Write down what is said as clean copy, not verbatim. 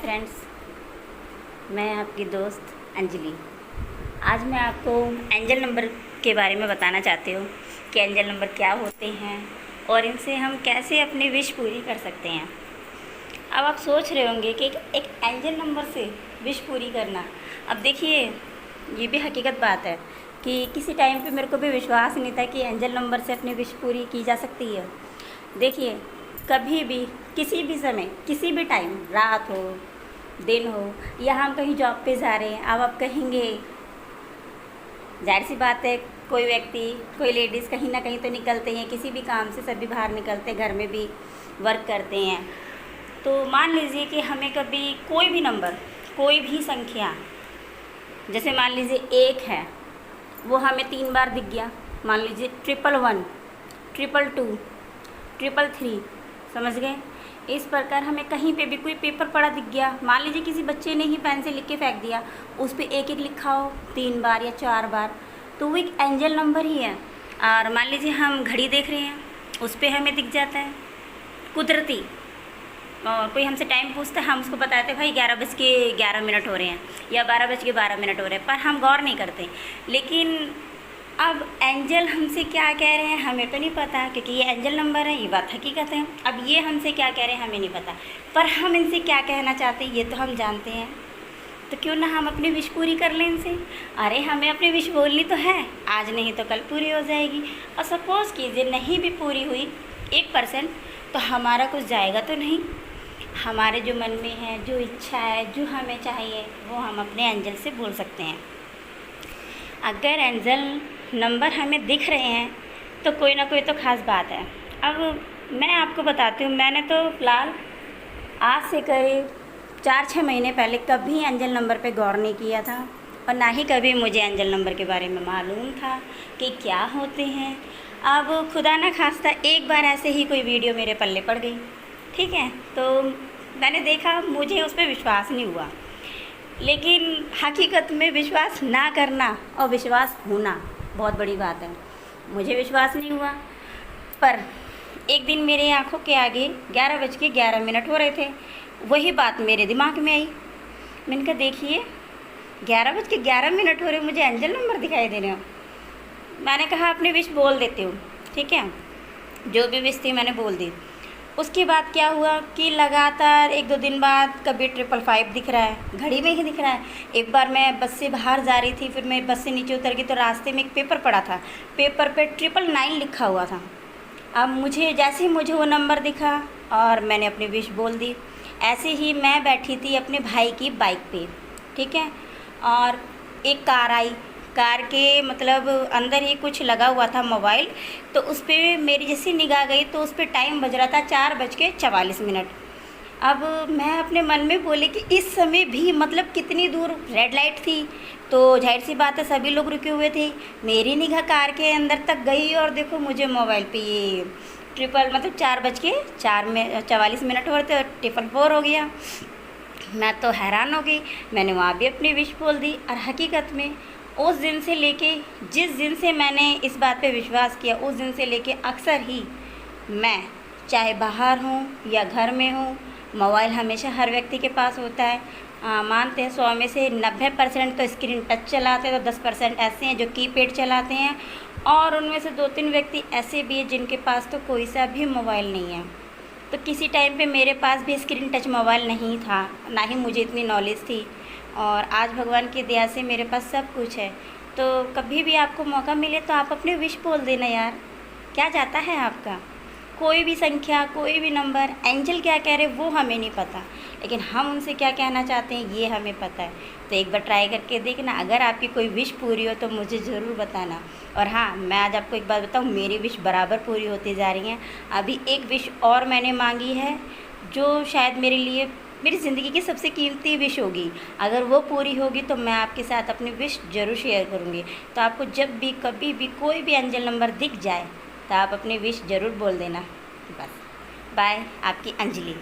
Friends, मैं आपकी दोस्त अंजलि। आज मैं आपको एंजल नंबर के बारे में बताना चाहती हूँ कि एंजल नंबर क्या होते हैं और इनसे हम कैसे अपनी विश पूरी कर सकते हैं। अब आप सोच रहे होंगे कि एक एंजल नंबर से विश पूरी करना, अब देखिए ये भी हकीकत बात है कि किसी टाइम पे मेरे को भी विश्वास नहीं था कि एंजल नंबर से अपनी विश पूरी की जा सकती है। देखिए, कभी भी किसी भी समय किसी भी टाइम, रात हो दिन हो या हम कहीं जॉब पे जा रहे हैं, अब आप कहेंगे, जाहिर सी बात है कोई व्यक्ति कोई लेडीज़ कहीं ना कहीं तो निकलते हैं, किसी भी काम से सभी बाहर निकलते हैं, घर में भी वर्क करते हैं। तो मान लीजिए कि हमें कभी कोई भी नंबर, कोई भी संख्या, जैसे मान लीजिए 1 है, वो हमें 3 बार दिख गया। मान लीजिए 111, 222, 333, समझ गए। इस प्रकार हमें कहीं पे भी कोई पेपर पड़ा दिख गया, मान लीजिए किसी बच्चे ने ही पेन से लिख के फेंक दिया, उस पर 1 1 लिखा हो 3 बार या 4 बार, तो वो एक एंजल नंबर ही है। और मान लीजिए हम घड़ी देख रहे हैं, उस पर हमें दिख जाता है कुदरती, और कोई हमसे टाइम पूछता है, हम उसको बताते हैं भाई 11:11 हो रहे हैं या 12:12 हो रहे हैं, पर हम गौर नहीं करते। लेकिन अब एंजल हमसे क्या कह रहे हैं हमें तो नहीं पता, क्योंकि ये एंजल नंबर है, ये बात हकीकत है। अब ये हमसे क्या कह रहे हैं हमें नहीं पता, पर हम इनसे क्या कहना चाहते हैं ये तो हम जानते हैं। तो क्यों ना हम अपनी विश पूरी कर लें इनसे। अरे हमें अपनी विश बोलनी तो है, आज नहीं तो कल पूरी हो जाएगी। और सपोज़ कीजिए नहीं भी पूरी हुई 1%, तो हमारा कुछ जाएगा तो नहीं। हमारे जो मन में है, जो इच्छा है, जो हमें चाहिए, वो हम अपने एंजल से बोल सकते हैं। अगर एंजल नंबर हमें दिख रहे हैं तो कोई ना कोई तो ख़ास बात है। अब मैं आपको बताती हूँ, मैंने तो फ़िलहाल आज से करीब 4-6 महीने पहले कभी एंजल नंबर पे गौर नहीं किया था, और ना ही कभी मुझे एंजल नंबर के बारे में मालूम था कि क्या होते हैं। अब खुदा ना खास्ता एक बार ऐसे ही कोई वीडियो मेरे पल्ले पड़ गई, ठीक है, तो मैंने देखा, मुझे उस पर विश्वास नहीं हुआ। लेकिन हकीकत में विश्वास ना करना और विश्वास होना बहुत बड़ी बात है। मुझे विश्वास नहीं हुआ, पर एक दिन मेरे आंखों के आगे 11:11 हो रहे थे, वही बात मेरे दिमाग में आई। मैंने कहा देखिए 11:11 हो रहे, मुझे एंजल नंबर दिखाई दे रहे हो। मैंने कहा अपनी विश बोल देती हूँ, ठीक है, जो भी विश थी मैंने बोल दी। उसके बाद क्या हुआ कि लगातार 1-2 दिन बाद कभी 555 दिख रहा है, घड़ी में ही दिख रहा है। एक बार मैं बस से बाहर जा रही थी, फिर मैं बस से नीचे उतर गई तो रास्ते में एक पेपर पड़ा था, पेपर पे 999 लिखा हुआ था। अब जैसे ही मुझे वो नंबर दिखा और मैंने अपनी विश बोल दी। ऐसे ही मैं बैठी थी अपने भाई की बाइक पे, ठीक है, और एक कार आई, कार के मतलब अंदर ही कुछ लगा हुआ था मोबाइल, तो उस पर मेरी जैसी निगाह गई तो उस पर टाइम बज रहा था 4:44। अब मैं अपने मन में बोली कि इस समय भी मतलब कितनी दूर रेड लाइट थी, तो जाहिर सी बात है सभी लोग रुके हुए थे। मेरी निगाह कार के अंदर तक गई और देखो मुझे मोबाइल पे ये 4:44 हो रहे थे और 444 हो गया। मैं तो हैरान हो गई, मैंने वहाँ भी अपनी विश बोल दी। और हकीकत में उस दिन से लेके, जिस दिन से मैंने इस बात पे विश्वास किया, उस दिन से लेके अक्सर ही मैं चाहे बाहर हूँ या घर में हूँ, मोबाइल हमेशा हर व्यक्ति के पास होता है। मानते हैं 100 में से 90% तो स्क्रीन टच चलाते हैं, तो 10% ऐसे हैं जो कीपैड चलाते हैं, और उनमें से 2-3 व्यक्ति ऐसे भी हैं जिनके पास तो कोई सा भी मोबाइल नहीं है। तो किसी टाइम पे मेरे पास भी स्क्रीन टच मोबाइल नहीं था, ना ही मुझे इतनी नॉलेज थी, और आज भगवान की दया से मेरे पास सब कुछ है। तो कभी भी आपको मौका मिले तो आप अपनी विश बोल देना यार, क्या जाता है आपका। कोई भी संख्या, कोई भी नंबर, एंजल क्या कह रहे वो हमें नहीं पता, लेकिन हम उनसे क्या कहना चाहते हैं ये हमें पता है। तो एक बार ट्राई करके देखना, अगर आपकी कोई विश पूरी हो तो मुझे ज़रूर बताना। और हाँ, मैं आज आपको एक बात बताऊँ, मेरी विश बराबर पूरी होती जा रही हैं। अभी एक विश और मैंने मांगी है जो शायद मेरे लिए मेरी ज़िंदगी की सबसे कीमती विश होगी। अगर वो पूरी होगी तो मैं आपके साथ अपनी विश ज़रूर शेयर करूँगी। तो आपको जब भी कभी भी कोई भी एंजल नंबर दिख जाए तो आप अपनी विश ज़रूर बोल देना। बस, बाय, आपकी अंजलि।